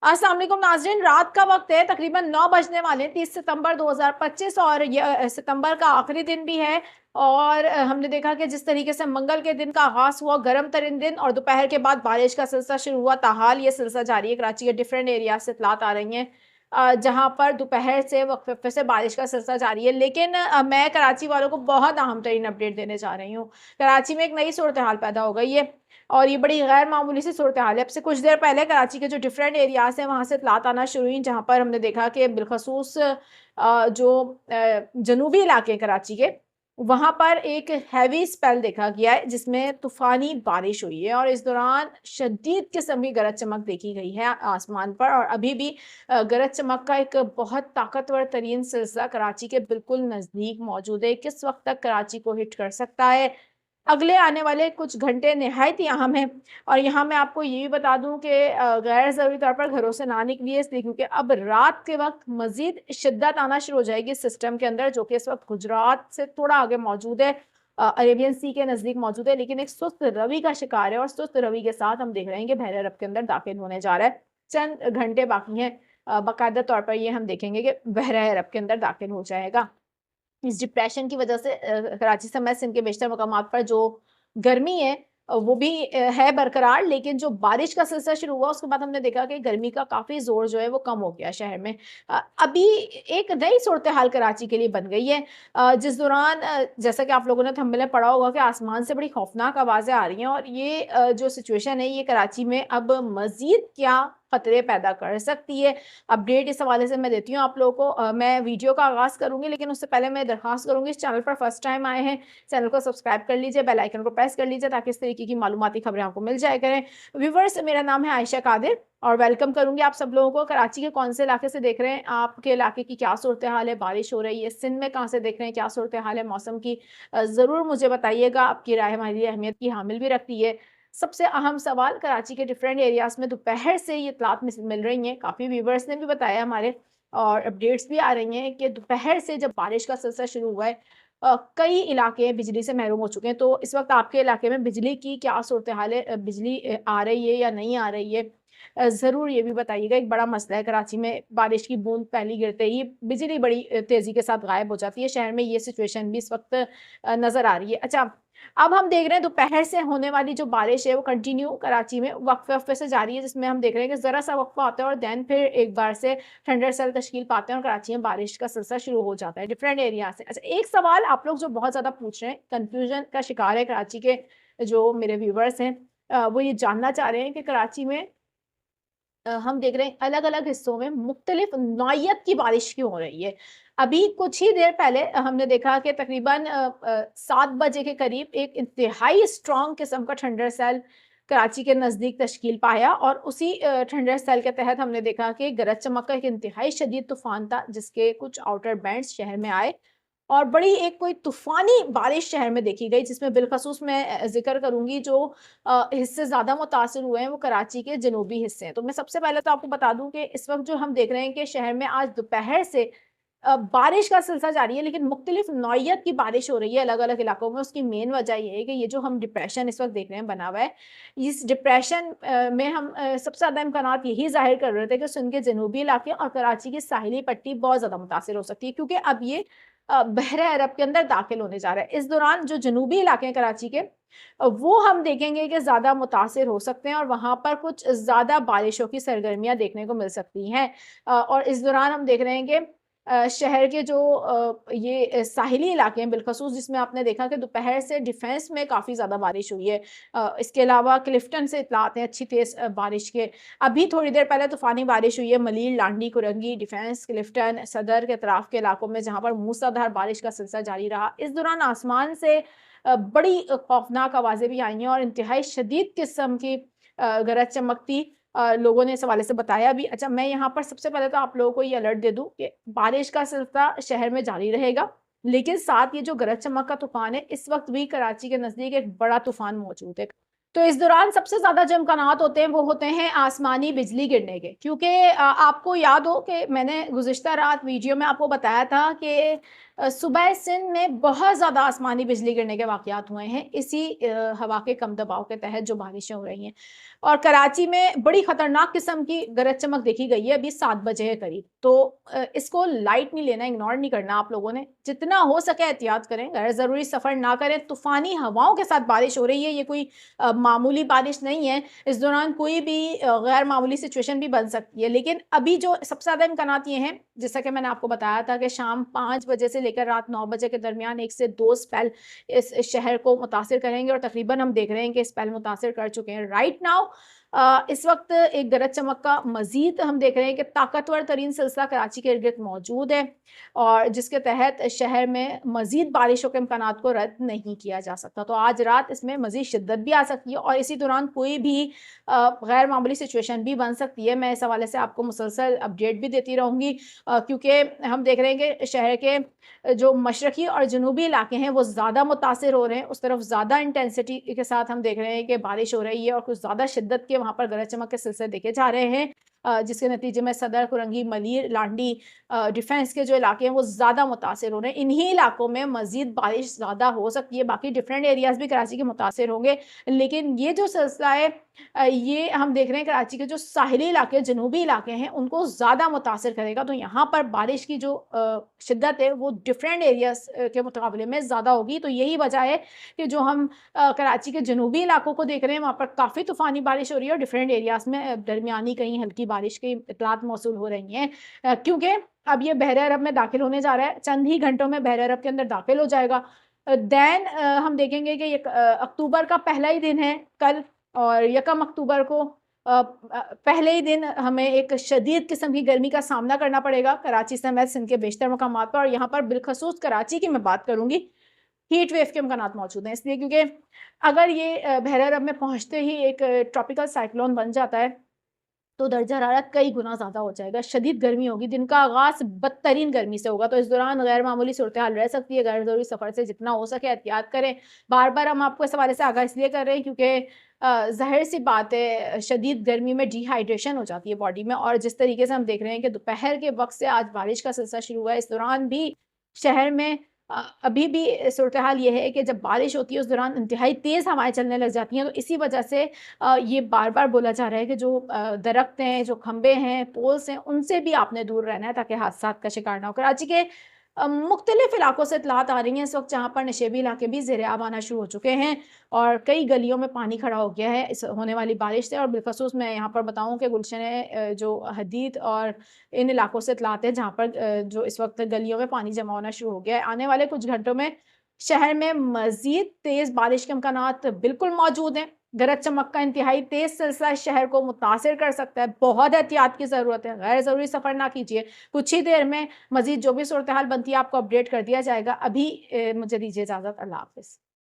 अस्सलाम वालेकुम नाज़रीन, रात का वक्त है, तकरीबन 9 बजने वाले हैं, 30 सितंबर 2025 और ये सितंबर का आखिरी दिन भी है। और हमने देखा कि जिस तरीके से मंगल के दिन का आगाज़ हुआ, गर्म तरीन दिन, और दोपहर के बाद बारिश का सिलसिला शुरू हुआ। ताहाल ये सिलसिला जारी है। कराची के डिफरेंट एरिया से इत्तलात आ रही हैं जहाँ पर दोपहर से वक्फे से बारिश का सिलसिला जारी है। लेकिन मैं कराची वालों को बहुत अहम तरीन अपडेट देने जा रही हूँ। कराची में एक नई सूरत हाल पैदा हो गई है और ये बड़ी गैर मामूली सी सूरत हाल है। अब से कुछ देर पहले कराची के जो डिफरेंट एरियाज़ हैं वहाँ से इत्तलात आना शुरू हुई, जहाँ पर हमने देखा कि बिलखसूस जनूबी इलाके हैं कराची के, वहाँ पर एक हैवी स्पेल देखा गया है जिसमें तूफ़ानी बारिश हुई है और इस दौरान शदीद किस्म की गरज चमक देखी गई है आसमान पर। और अभी भी गरज चमक का एक बहुत ताकतवर तरीन सिलसिला कराची के बिल्कुल नज़दीक मौजूद है। किस वक्त तक कराची को हिट कर सकता है, अगले आने वाले कुछ घंटे निहायत ही अहम हैं। और यहाँ मैं आपको ये भी बता दूँ कि गैर ज़रूरी तौर पर घरों से ना निकलिए, इसलिए क्योंकि अब रात के वक्त मज़ीद शिद्दत आना शुरू हो जाएगी सिस्टम के अंदर, जो कि इस वक्त गुजरात से थोड़ा आगे मौजूद है, अरेबियन सी के नज़दीक मौजूद है, लेकिन एक सुस्त रवि का शिकार है। और सुस्त रवि के साथ हम देख रहे हैं कि बहरे अरब के अंदर दाखिल होने जा रहा है। चंद घंटे बाकी हैं, बाकायदा तौर पर ये हम देखेंगे कि बहरे अरब के अंदर दाखिल हो जाएगा। इस डिप्रेशन की वजह से कराची समेत सिंध के बेशतर मकामात पर जो गर्मी है वो भी है बरकरार, लेकिन जो बारिश का सिलसिला शुरू हुआ उसके बाद हमने देखा कि गर्मी का काफ़ी ज़ोर जो है वो कम हो गया शहर में। अभी एक नई सूरत हाल कराची के लिए बन गई है, जिस दौरान जैसा कि आप लोगों ने थंबनेल में पढ़ा होगा कि आसमान से बड़ी खौफनाक आवाज़ें आ रही हैं और ये जो सिचुएशन है ये कराची में अब मज़ीद क्या खतरे पैदा कर सकती है। अपडेट इस हवाले से मैं देती हूँ आप लोगों को। मैं वीडियो का आगाज़ करूँगी, लेकिन उससे पहले मैं दरख्वास्त करूँगी, इस चैनल पर फर्स्ट टाइम आए हैं, चैनल को सब्सक्राइब कर लीजिए, बेल आइकन को प्रेस कर लीजिए ताकि इस तरीके की मालूमाती खबरें आपको मिल जाया करें। व्यूवर्स, मेरा नाम है आयशा कादिर और वेलकम करूँगी आप सब लोगों को। कराची के कौन से इलाके से देख रहे हैं, आपके इलाके की क्या सूरत हाल है, बारिश हो रही है, सिंध में कहाँ से देख रहे हैं, क्या सूरत हाल है मौसम की, ज़रूर मुझे बताइएगा। आपकी राय हमारे लिए अहमियत की हामिल भी रखती है। सबसे अहम सवाल, कराची के डिफरेंट एरियाज़ में दोपहर से ये इत्तलात मिल रही हैं, काफ़ी व्यूवर्स ने भी बताया हमारे, और अपडेट्स भी आ रही हैं कि दोपहर से जब बारिश का सिलसिला शुरू हुआ है कई इलाके बिजली से महरूम हो चुके हैं। तो इस वक्त आपके इलाके में बिजली की क्या सूरत हाल है, बिजली आ रही है या नहीं आ रही है, ज़रूर ये भी बताइएगा। एक बड़ा मसला है कराची में, बारिश की बूंद पहली गिरते ही बिजली बड़ी तेज़ी के साथ गायब हो जाती है। शहर में ये सिचुएशन भी इस वक्त नज़र आ रही है। अच्छा, अब हम देख रहे हैं दोपहर से होने वाली जो बारिश है वो कंटिन्यू कराची में वक्फे-वक्फे से जारी है, जिसमें हम देख रहे हैं कि ज़रा-सा वक्फा होता है और देन फिर एक बार से थंडर सेल तश्कील पाते हैं और कराची में बारिश का सिलसिला शुरू हो जाता है डिफरेंट एरिया से। अच्छा, एक सवाल आप लोग जो बहुत ज़्यादा पूछ रहे हैं, कन्फ्यूजन का शिकार है कराची के जो मेरे व्यूवर्स हैं, वो ये जानना चाह रहे हैं कि कराची में हम देख रहे हैं अलग-अलग हिस्सों में मुख्तलिफ नौइयत की बारिश क्यों हो रही है। अभी कुछ ही देर पहले हमने देखा कि तकरीबन 7 बजे के करीब एक इंतहाई स्ट्रॉन्ग किस्म का थंडर सेल कराची के नज़दीक तश्कील पाया और उसी थंडर सेल के तहत हमने देखा कि गरज चमक का एक इंतहाई शदीद तूफ़ान था, जिसके कुछ आउटर बैंड्स शहर में आए और बड़ी एक कोई तूफ़ानी बारिश शहर में देखी गई, जिसमें बिलख़सूस मैं ज़िक्र करूँगी जो हिस्से ज़्यादा मुतासिर हुए हैं वो कराची के जनूबी हिस्से हैं। तो मैं सबसे पहले तो आपको बता दूँ कि इस वक़्त जो हम देख रहे हैं कि शहर में आज दोपहर से बारिश का सिलसिला जारी है, लेकिन मुख्तलिफ नौइयत की बारिश हो रही है अलग-अलग इलाकों में। उसकी मेन वजह ये है कि ये जो हम डिप्रेशन इस वक़्त देख रहे हैं बना हुआ है, इस डिप्रेशन में हम सबसे ज़्यादा इम्कानात यही ज़ाहिर कर रहे थे कि सिंध के जनूबी इलाके और कराची की साहिली पट्टी बहुत ज़्यादा मुतासिर हो सकती है, क्योंकि अब ये बहरे अरब के अंदर दाखिल होने जा रहा है। इस दौरान जो जनूबी इलाके हैं कराची के, वो हम देखेंगे कि ज़्यादा मुतासिर हो सकते हैं और वहाँ पर कुछ ज़्यादा बारिशों की सरगर्मियाँ देखने को मिल सकती हैं। और इस दौरान हम देख रहे हैं कि शहर के जो ये साहिली इलाके हैं बिलख़सूस, जिसमें आपने देखा कि दोपहर से डिफेंस में काफ़ी ज़्यादा बारिश हुई है। इसके अलावा क्लिफ्टन से इत्तलात हैं अच्छी तेज़ बारिश के। अभी थोड़ी देर पहले तूफ़ानी बारिश हुई है मलीर, लांडी, कुरंगी, डिफेंस, क्लिफ्टन, सदर के अतराफ़ के इलाकों में, जहाँ पर मूसलाधार बारिश का सिलसिला जारी रहा। इस दौरान आसमान से बड़ी खौफ़नाक आवाज़ें भी आई हैं और इंतहाई शदीद किस्म की गरज चमक थी। लोगों ने इस हवाले से बताया भी। अच्छा, मैं यहाँ पर सबसे पहले तो आप लोगों को ये अलर्ट दे दूँ कि बारिश का सिलसिला शहर में जारी रहेगा, लेकिन साथ ये जो गरज चमक का तूफ़ान है, इस वक़्त भी कराची के नज़दीक एक बड़ा तूफ़ान मौजूद है। तो इस दौरान सबसे ज़्यादा जो इम्कानात होते हैं वो होते हैं आसमानी बिजली गिरने के, क्योंकि आपको याद हो कि मैंने गुज़िश्ता रात वीडियो में आपको बताया था कि सुबह सिंध में बहुत ज़्यादा आसमानी बिजली गिरने के वाक़यात हुए हैं इसी हवा के कम दबाव के तहत जो बारिशें हो रही हैं। और कराची में बड़ी ख़तरनाक किस्म की गरज चमक देखी गई है अभी 7 बजे के करीब। तो इसको लाइट नहीं लेना, इग्नोर नहीं करना आप लोगों ने। जितना हो सके एहतियात करें, गैर ज़रूरी सफ़र ना करें। तूफ़ानी हवाओं के साथ बारिश हो रही है, ये कोई मामूली बारिश नहीं है। इस दौरान कोई भी गैर मामूली सिचुएशन भी बन सकती है। लेकिन अभी जो सबसे ज़्यादा इम्कानात ये हैं, जैसा कि मैंने आपको बताया था कि शाम 5 बजे से लेकर रात 9 बजे के दरमियान 1 से 2 स्पेल इस शहर को मुतासिर करेंगे और तकरीबन हम देख रहे हैं कि स्पेल मुतासिर कर चुके हैं। राइट नाउ इस वक्त एक गरज चमक का मज़ीद हम देख रहे हैं कि ताकतवर तरीन सिलसिला कराची के इर्द-गिर्द मौजूद है और जिसके तहत शहर में मज़ीद बारिशों के इम्कानात को रद्द नहीं किया जा सकता। तो आज रात इसमें मज़ीद शिद्दत भी आ सकती है और इसी दौरान कोई भी गैर मामूली सिचुएशन भी बन सकती है। मैं इस हवाले से आपको मुसलसल अपडेट भी देती रहूँगी क्योंकि हम देख रहे हैं कि शहर के जो मशरक़ी और जनूबी इलाके हैं वो ज़्यादा मुतासिर हो रहे हैं। उस तरफ ज़्यादा इंटेंसिटी के साथ हम देख रहे हैं कि बारिश हो रही है और कुछ ज़्यादा शिद्दत के वहाँ पर गरज चमक के सिलसिले देखे जा रहे हैं जिसके नतीजे में सदर, कुरंगी, मलीर, लांडी डिफेंस के जो इलाके हैं वो ज़्यादा मुतासिर हो रहे हैं। इन्हीं इलाकों में मज़ीद बारिश ज़्यादा हो सकती है। बाकी डिफरेंट एरियाज़ भी कराची के मुतासिर होंगे। लेकिन ये जो सिलसिला है ये हम देख रहे हैं कराची के जो साहिली इलाके, जनूबी इलाके हैं उनको ज़्यादा मुतासिर करेगा। तो यहाँ पर बारिश की जो शिद्दत है वो डिफरेंट एरियाज़ के मुकाबले में ज़्यादा होगी। तो यही वजह है कि जो हम कराची के जनूबी इलाकों को देख रहे हैं वहाँ पर काफ़ी तूफ़ानी बारिश हो रही है और डिफरेंट एरियाज़ में दरमियानी कहीं हल्की बारिश की इत्तलात मौसूल हो रही हैं क्योंकि अब ये बहरे अरब में दाखिल होने जा रहा है। चंद ही घंटों में बहरे अरब के अंदर दाखिल हो जाएगा। देन हम देखेंगे कि ये अक्टूबर का पहला ही दिन है कल और यकम अक्टूबर को पहले ही दिन हमें एक शदीद किस्म की गर्मी का सामना करना पड़ेगा कराची समेत सिंध के बेशतर मकामात पर और यहाँ पर बिलखसूस कराची की मैं बात करूँगी हीट वेव के इम्कानात मौजूद हैं। इसलिए क्योंकि अगर ये बहरे अरब में पहुँचते ही एक ट्रॉपिकल साइक्लोन बन जाता है तो दर्जा हरारत कई गुना ज़्यादा हो जाएगा, शदीद गर्मी होगी, दिन का आगाज़ बदतरीन गर्मी से होगा। तो इस दौरान गैर मामूली सूरत हाल रह सकती है। गैर ज़रूरी सफ़र से जितना हो सके एहतियात करें। बार-बार हम आपको इस हवाले से आगाह इसलिए कर रहे हैं क्योंकि ज़ाहिर-सी बात है शदीद गर्मी में डिहाइड्रेशन हो जाती है बॉडी में और जिस तरीके से हम देख रहे हैं कि दोपहर के वक़्त से आज बारिश का सिलसिला शुरू हुआ है, इस दौरान भी शहर में अभी भी सूरत हाल ये है कि जब बारिश होती है उस दौरान इंतहाई तेज़ हवाएँ चलने लग जाती हैं। तो इसी वजह से ये बार-बार बोला जा रहा है कि जो दरख्त हैं, जो खंभे हैं, पोल्स हैं, उनसे भी आपने दूर रहना है ताकि हादसात का शिकार ना हो। कराची के मुख्तलिफ इलाकों से इत्तलात आ रही हैं इस वक्त जहाँ पर नशेबी इलाके भी ज़ेर-ए-आब आना शुरू हो चुके हैं और कई गलियों में पानी खड़ा हो गया है इस होने वाली बारिश से। और बिलखसूस मैं यहाँ पर बताऊँ कि गुलशन जो हदीद और इन इलाकों से इत्तलात है जहाँ पर जो इस वक्त गलियों में पानी जमा होना शुरू हो गया है। आने वाले कुछ घंटों में शहर में मज़ीद तेज़ बारिश के इम्कानात बिल्कुल मौजूद हैं। गरज चमक का इंतहाई तेज़ सिलसिला शहर को मुतासिर कर सकता है। बहुत एहतियात की ज़रूरत है। गैर ज़रूरी सफ़र ना कीजिए। कुछ ही देर में मज़ीद जो भी सूरत हाल बनती है आपको अपडेट कर दिया जाएगा। अभी मुझे दीजिए इजाज़त। अल्लाह हाफ़िज़।